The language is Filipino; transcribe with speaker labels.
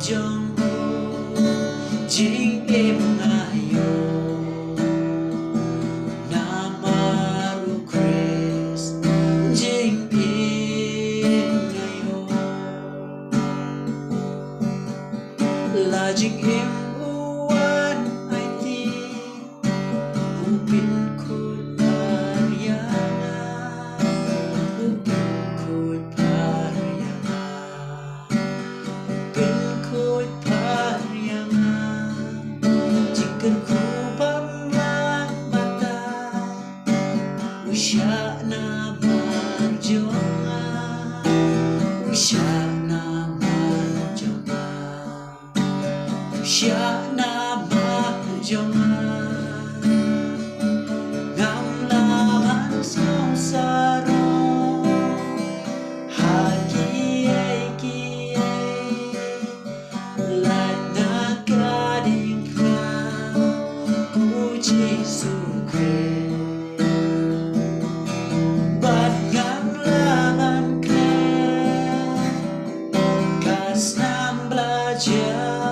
Speaker 1: Jong Jing em ngayo Namaru Chris Jing em ngayo La jing em uwan ai ti Upin kut paryana Upin kut paryana Upin kut paryana Jika ku pamang mata Usya na marjonga Usya na marjonga Usya na marjonga Ngam laman samsara Hakiai kiai Lat na gading ka Puji sukre Bat ngam laman ka Kas nam belajar